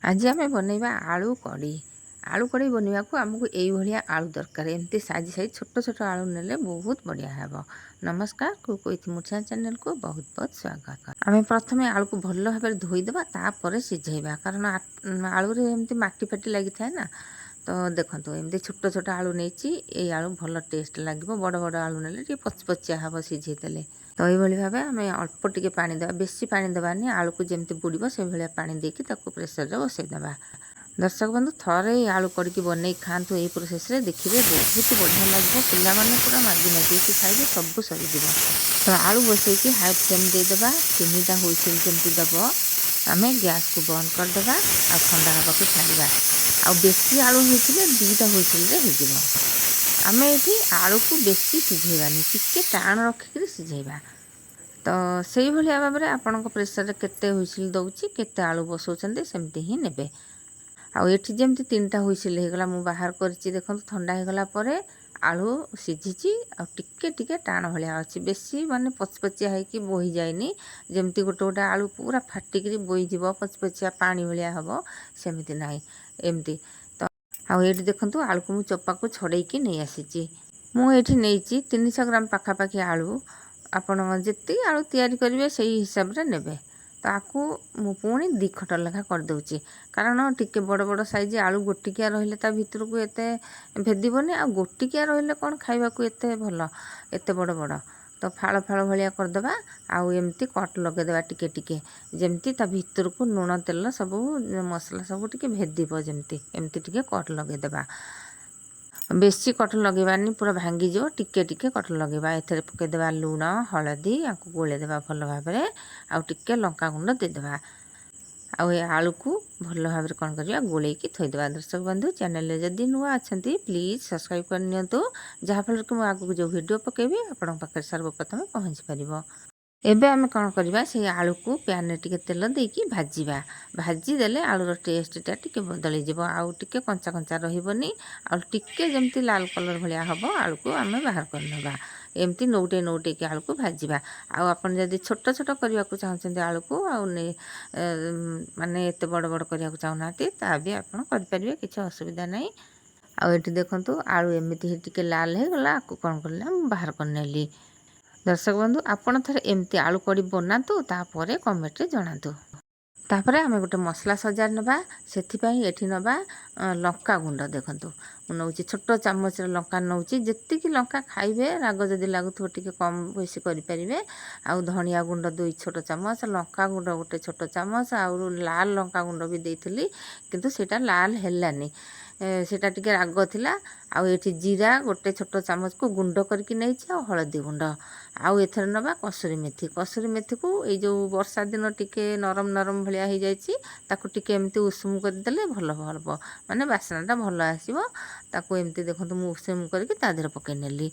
आज आम बनइबा आलू कड़ी। आलू कड़ी बनवाक आमको यही आलू दरकार। एमती साइज साइज छोट छोट आलू नेले बहुत बढ़िया है। नमस्कार, कुक विथ मुर्छा चैनल को बहुत बहुत स्वागत। आम प्रथम आलू को भल भाव धोईदेवा तापर सिझेबा, कारण आलू रे एमती माटी फाटी लगी थाए ना। तो देखो एमती छोट छोट आलू नहीं आलू भल टेस्ट लगे। बड़ बड़ आलू ने पचपचिया हम सिझेदेले। तो यही भाव आम अल्प टिके पानी देवा, बेसी पानी देवानी। आलू को जमी बुड़ब से भाया पानी देकी प्रेसर रे बसईदेवा। दर्शक बंधु थरे आलू कड़ी बन खातु यही प्रोसेस रे, देखिए बहुत बढ़िया लगे। पिलाने पूरा मागी मागी खाइबे, सब सरीज। तो आलू बसईकि हाई फ्लेम देदेबा। 3टा हुइसिल जमी दब आम गैस को बंद करदे आ ठंडा हाँवा को छाड़ा। आ बेसी आलू होते 2टा हुइसिल आम ये आलू को बेसी सिझेबानी, टिके टाण रखिक सिझेबा। तो से भाव में आपण प्रेसर केते हुइसिल दौची, केते आलू बसौचंदे सेमती ही नेबे। आउ एठी जेमती 3टा हुइसिल हेगला मु बाहर करछि। देखो ठंडा हेगला परे आलू सिझिछि आ टिके टिके टाण भलिया अछि। बेसी माने पचपचिया है कि बोही जायनी। जेमती गोटे गोटे आलू पूरा फाटिक बोही जीव, पचपचिया पानी भलिया हबो, सेमती नाही एमती। तो आउ एठी देखंतु आलू को मु चोपा को छड़ेकी नहीं आसीछि। मु एठी नेइछि 300 ग्राम पाखापाखि आलू। आपण जिते आलू तैयारी करेंगे से हिसाब से नेबे। तो आपको मु पुणी 2 खट लेखा कर दूची, कारण टिके बड़ बड़ साइज आलू गोटिकिया रहिले ता भितर को एते भेदिबनी। आ गोटिकिया रहिले कोन खाइबा को एते भल, एते बड़ बड़। तो फाड़ फाड़ भलिया करदेबा। आउ एमती कट लगेदेबा टिके टिके, जेमती ता भितर को लुण तेल सब मसला सब टिके भेदिबो, जेमती एमती टिके कट लगेदेबा। बेसी कट लगेबानी, पूरा भांगी जो टिके टिके कट लगेबा। एथरे पकेदेबा लुण हलदी, आपको गोलेदेबा भल भाव में। आउ टिके लंका गुंड देदेबा। आउ ए आलू को भल भाव में कौन करिया गोलेकी थोईदेबा। दर्शक बंधु चैनल रे जदि नुआ अछंती प्लीज सब्सक्राइब कर नियंतु, जहाँफल कि मैं आगू जो वीडियो पकेबी आपण पाखे सर्वप्रथम पहुँची पारिबो। एबे आमे कौन करबा, से आलू को पैन रे टिके तेल देकी भाजीबा। भाजी देले आलूर टेस्टा टिके बदली जीव। आउ टिके कंचा कंचा रहिबनी। आउ टिके जमती लाल कलर भलिया हबो आलू को आमे बाहर करनबा। एमती नौटे नौटे के आलू को भाजीबा। आउ अपन जदि छोट छोट करबा को चाहछन्ते आलू को, आउ ने माने एते बड़ बड़ करबा को चाहनाती, ता भी आपण कर परिबे, किछ असुविधा नाही। आउ एठी देखंतु आलू एमिति टिके लाल हे गला, आकु कोन करला बाहर करनेली। दर्शक बंधु आपण थरे एमती आलू कड़ी बनातु, तापरे कमेंट रे जणातु। तापरे आमे गोटे मसला सजार नबा। सेथिपाई एठी नबा लंका गुंड। देखंतु नौची छोट चामच लंका नौची, जेतिकी लंका खाइबे राग जदि लागुथो टिके कम बेसी करि परिबे। आउ धनिया गुंड 2 छोट चामच, लंका गुंड गोटे छोट चामच, आउ लाल लंका गुंड भी देइथिली, किंतु सेटा लाल हेलानी, सेटा टिके राग थिला। आउ एठी जीरा गोटे छोट चामच को गुंड करके नेइछि। आउ हळदी गुंड, आउ एथर नबा कसुरी मेथी। कसुरी मेथी को ए जो वर्षा दिन टिके नरम नरम भलिया हो जाइछि, ताकू टिके एमती उषुम कर देले भल हबो, माने बासनाटा भल आसीबो। ताकू एमती देखंतु मु उषुम करके ता देहरे पकै नेली।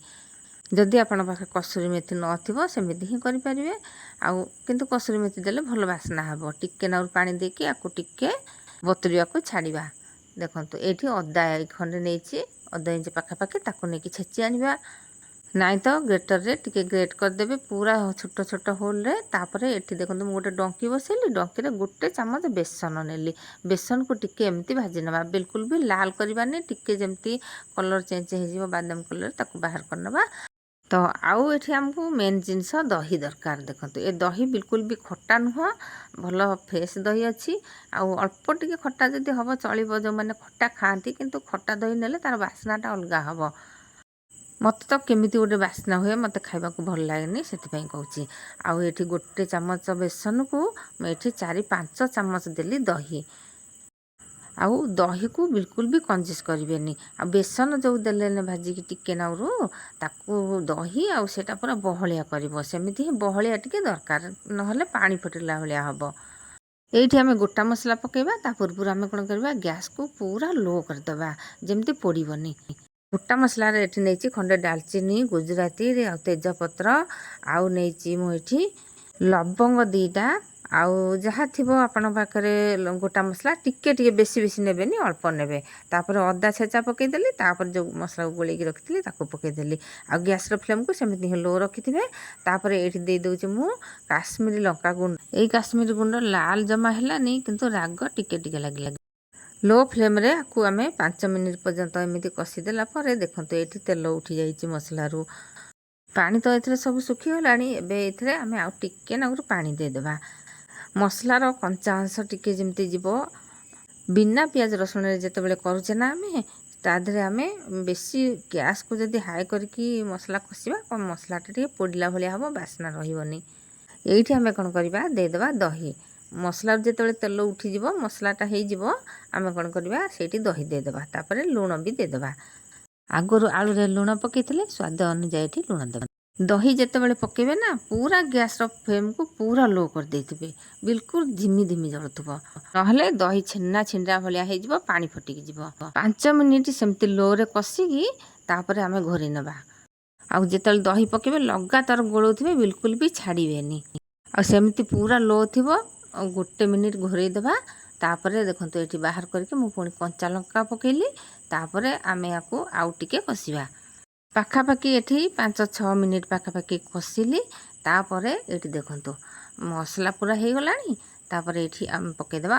जदि आपण पाखे कसुरी मेथी नथिबो सेमिति ही करि परिबे। आउ किंतु कसुरी मेथी देले भल बासना हबो। टिके नाउर पानी देके आकू टिके बतुरिया को छाड़िबा। देखंतु एठी अदा खंडे नेइछि, अदा इंच पाखापाखि, ताकू नेकी छेची आनिबा। नाई तो ग्रेटर रे टिके ग्रेट करदेबे पूरा छोट छोट होल रे। तापरे एठी देखंतु मु गोटे डंकी बसेली, डंकी रे गोटे चामच बेसन नेली। बेसन को टिके एमती भाजी नबा, बिल्कुल भी लाल करबानी। टिके जेमती कलर चेंज हो जिवो बादाम कलर, ताकू बाहर करनबा। तो आउ एठी हमको मेन जिनस दही दरकार। देखंतु ए दही बिल्कुल भी खट्टा नुह, भल फ्रेश दही अछि। आउ अल्प टिके खट्टा जदि हबो चलिबो, जो माने खट्टा खांती, किंतु खट्टा दही नेले तार बासनाटा अलगा हबो। मत तो केमिति गोटे बास्ना हुए, मत खाइबा को भल लागेनी, सेतिपई कहूची। आउ एठी गोटे चामच बेसन को एठी 4-5 चामच देली दही। आउ दही को बिल्कुल भी कंजूस करेनि। आ बेसन जो देले ने भाजी की टिके नाउरु, ताकू दही आउ सेटा पूरा बहलिया करिवो। सेमिति ही बहलिया टिके दरकार, नहले पानी फटिला भलिया हबो। एठी हमें गोटा मसला पकेबा। ता पूर्व हमें कोन करबा, गैस को पूरा लो कर दबा, जेमती पोड़ीबनी। गोटा मसला रे एठी नेछि खंडे दालचीनी, गुजराती रे, तेजपत्र, आउ नेछि मु एठी लवंग 2टा, ଆଉ ଯାହା ଥିବ ଆପଣଙ୍କ ପାଖରେ ଗୋଟା ମସଲା ଟିକେ ବେଶୀ ନେବେନି, ଅଳ୍ପ ନେବେ। ତାପରେ ଅଦା ଛେଚା ପକେଇଦେଲି, ତାପରେ ଯେଉଁ ମସଲାକୁ ଗୋଳେଇକି ରଖିଥିଲି ତାକୁ ପକେଇଦେଲି। ଆଉ ଗ୍ୟାସ୍ର ଫ୍ଲେମ୍କୁ ସେମିତି ହିଁ ଲୋ ରଖିଥିବେ। ତାପରେ ଏଇଠି ଦେଇଦେଉଛି ମୁଁ କାଶ୍ମୀରୀ ଲଙ୍କା ଗୁଣ୍ଡ। ଏଇ କାଶ୍ମୀରୀ ଗୁଣ୍ଡ ଲାଲ ଜମା ହେଲାନି, କିନ୍ତୁ ରାଗ ଟିକେ ଲାଗିଲା। ଲୋ ଫ୍ଲେମ୍ରେ ଆକୁ ଆମେ 5 ମିନିଟ୍ ପର୍ଯ୍ୟନ୍ତ ଏମିତି କଷିଦେଲା ପରେ ଦେଖନ୍ତୁ ଏଇଠି ତେଲ ଉଠିଯାଇଛି ମସଲାରୁ। ପାଣି ତ ଏଥିରେ ସବୁ ଶୁଖିଗଲାଣି। ଏବେ ଏଥିରେ ଆମେ ଆଉ ଟିକେ ନାଗୁରୁ ପାଣି ଦେଇଦେବା। ମସଲାର କଞ୍ଚା ଅଂଶ ଟିକେ ଯେମିତି ଯିବ। ବିନା ପିଆଜ ରସୁଣରେ ଯେତେବେଳେ କରୁଛେ ନା ଆମେ, ତା ଦେହରେ ଆମେ ବେଶୀ ଗ୍ୟାସ୍କୁ ଯଦି ହାଇ କରିକି ମସଲା କଷିବା, ମସଲାଟା ଟିକେ ପୋଡ଼ିଲା ଭଳିଆ ହେବ, ବାସ୍ନା ରହିବନି। ଏଇଠି ଆମେ କ'ଣ କରିବା, ଦେଇଦେବା ଦହି। ମସଲାରୁ ଯେତେବେଳେ ତେଲ ଉଠିଯିବ, ମସଲାଟା ହେଇଯିବ, ଆମେ କ'ଣ କରିବା, ସେଇଠି ଦହି ଦେଇଦେବା। ତାପରେ ଲୁଣ ବି ଦେଇଦେବା। ଆଗରୁ ଆଳୁରେ ଲୁଣ ପକାଇଥିଲେ, ସ୍ୱାଦ ଅନୁଯାୟୀ ଏଠି ଲୁଣ ଦେବା। ଦହି ଯେତେବେଳେ ପକାଇବେ ନା, ପୁରା ଗ୍ୟାସ୍ର ଫ୍ଲେମ୍କୁ ପୁରା ଲୋ କରିଦେଇଥିବେ, ବିଲକୁଲ ଧିମି ଜଳୁଥିବ, ନହେଲେ ଦହି ଛିଣ୍ଡା ଭଳିଆ ହେଇଯିବ, ପାଣି ଫୁଟିକି ଯିବ। 5 ମିନିଟ୍ ସେମିତି ଲୋରେ କଷିକି ତାପରେ ଆମେ ଘୋରେଇ ନେବା। ଆଉ ଯେତେବେଳେ ଦହି ପକାଇବେ ଲଗାତାର ଗୋଳଉଥିବେ, ବିଲକୁଲ ବି ଛାଡ଼ିବେନି। ଆଉ ସେମିତି ପୁରା ଲୋ ଥିବ, 1 ମିନିଟ୍ ଘୋରେଇ ଦେବା। ତାପରେ ଦେଖନ୍ତୁ ଏଇଠି ବାହାର କରିକି ମୁଁ ପୁଣି କଞ୍ଚା ଲଙ୍କା ପକାଇଲି। ତାପରେ ଆମେ ୟାକୁ ଆଉ ଟିକେ କଷିବା। ପାଖାପାଖି ଏଠି 5-6 ମିନିଟ୍ ପାଖାପାଖି କଷିଲି। ତାପରେ ଏଇଠି ଦେଖନ୍ତୁ ମସଲା ପୁରା ହେଇଗଲାଣି। ତାପରେ ଏଇଠି ଆମେ ପକାଇଦେବା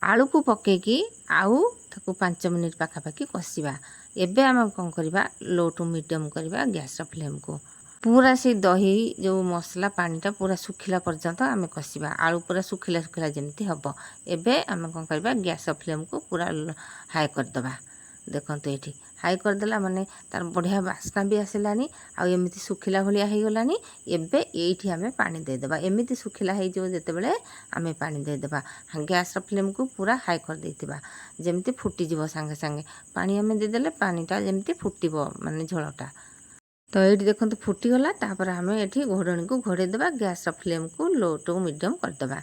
ଆଳୁକୁ ପକାଇକି ଆଉ ତାକୁ 5 ମିନିଟ୍ ପାଖାପାଖି କଷିବା। ଏବେ ଆମେ କ'ଣ କରିବା, ଲୋ ଟୁ ମିଡ଼ିୟମ୍ କରିବା ଗ୍ୟାସ୍ର ଫ୍ଲେମ୍କୁ। ପୁରା ସେଇ ଦହି ଯେଉଁ ମସଲା ପାଣିଟା ପୁରା ଶୁଖିଲା ପର୍ଯ୍ୟନ୍ତ ଆମେ କଷିବା। ଆଳୁ ପୁରା ଶୁଖିଲା ଯେମିତି ହେବ। ଏବେ ଆମେ କ'ଣ କରିବା, ଗ୍ୟାସ୍ର ଫ୍ଲେମ୍କୁ ପୁରା ହାଇ କରିଦେବା। ଦେଖନ୍ତୁ ଏଇଠି ହାଇ କରିଦେଲା ମାନେ ତାର ବଢ଼ିଆ ବାସ୍ନା ବି ଆସିଲାନି, ଆଉ ଏମିତି ଶୁଖିଲା ଭଳିଆ ହେଇଗଲାନି। ଏବେ ଏଇଠି ଆମେ ପାଣି ଦେଇଦେବା। ଏମିତି ଶୁଖିଲା ହେଇଯିବ ଯେତେବେଳେ ଆମେ ପାଣି ଦେଇଦେବା। ଗ୍ୟାସ୍ର ଫ୍ଲେମ୍କୁ ପୁରା ହାଇ କରିଦେଇଥିବା, ଯେମିତି ଫୁଟିଯିବ ସାଙ୍ଗେ ସାଙ୍ଗେ। ପାଣି ଆମେ ଦେଇଦେଲେ ପାଣିଟା ଯେମିତି ଫୁଟିବ, ମାନେ ଝୋଳଟା। ତ ଏଇଠି ଦେଖନ୍ତୁ ଫୁଟିଗଲା। ତାପରେ ଆମେ ଏଠି ଘୋଡ଼ଣୀକୁ ଘୋଡ଼େଇ ଦେବା, ଗ୍ୟାସ୍ର ଫ୍ଲେମ୍କୁ ଲୋ ଟୁ ମିଡ଼ିୟମ୍ କରିଦେବା।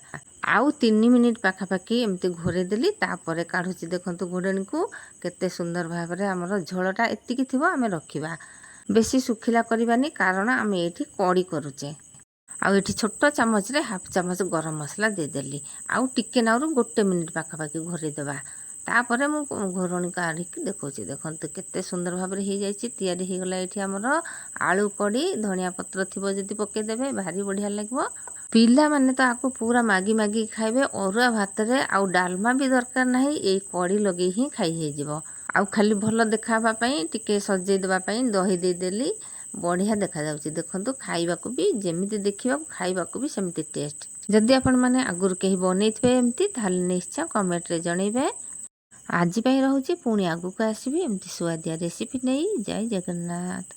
ଆଉ 3 ମିନିଟ୍ ପାଖାପାଖି ଏମିତି ଘୋଡ଼େଇ ଦେଲି। ତାପରେ କାଢ଼ୁଛି, ଦେଖନ୍ତୁ ଘୋଡ଼ଣୀକୁ, କେତେ ସୁନ୍ଦର ଭାବରେ ଆମର ଝୋଳଟା ଏତିକି ଥିବ ଆମେ ରଖିବା। ବେଶୀ ଶୁଖିଲା କରିବାନି, କାରଣ ଆମେ ଏଇଠି କଢ଼ି କରୁଛେ। ଆଉ ଏଠି ଛୋଟ ଚାମଚରେ 1/2 ଚାମଚ ଗରମ ମସଲା ଦେଇଦେଲି। ଆଉ ଟିକେ ନାଗୁରୁ 1 ମିନିଟ୍ ପାଖାପାଖି ଘୋଡ଼େଇ ଦେବା। ତାପରେ ମୁଁ ଘୋଡ଼ଣୀ କାଢ଼ିକି ଦେଖାଉଛି, ଦେଖନ୍ତୁ କେତେ ସୁନ୍ଦର ଭାବରେ ହେଇଯାଇଛି। ତିଆରି ହେଇଗଲା ଏଇଠି ଆମର ଆଳୁ କଢ଼ି। ଧନିଆ ପତ୍ର ଥିବ ଯଦି ପକାଇଦେବେ, ଭାରି ବଢ଼ିଆ ଲାଗିବ। ପିଲାମାନେ ତ ଆକୁ ପୁରା ମାଗି ଖାଇବେ। ଅରୁଆ ଭାତରେ ଆଉ ଡାଲମା ବି ଦରକାର ନାହିଁ, ଏଇ କଢ଼ି ଲଗେଇ ହିଁ ଖାଇ ହେଇଯିବ। ଆଉ ଖାଲି ଭଲ ଦେଖା ହେବା ପାଇଁ ଟିକେ ସଜେଇ ଦେବା ପାଇଁ ଦହି ଦେଇଦେଲି। ବଢ଼ିଆ ଦେଖାଯାଉଛି। ଦେଖନ୍ତୁ ଖାଇବାକୁ ବି ଯେମିତି ଦେଖିବାକୁ, ଖାଇବାକୁ ବି ସେମିତି ଟେଷ୍ଟ। ଯଦି ଆପଣମାନେ ଆଗରୁ କେହି ବନେଇଥିବେ ଏମିତି, ତାହେଲେ ନିଶ୍ଚୟ କମେଣ୍ଟରେ ଜଣାଇବେ। ଆଜି ପାଇଁ ରହୁଛି, ପୁଣି ଆଗକୁ ଆସିବି ଏମିତି ସୁଆଦିଆ ରେସିପି ନେଇ। ଜୟ ଜଗନ୍ନାଥ।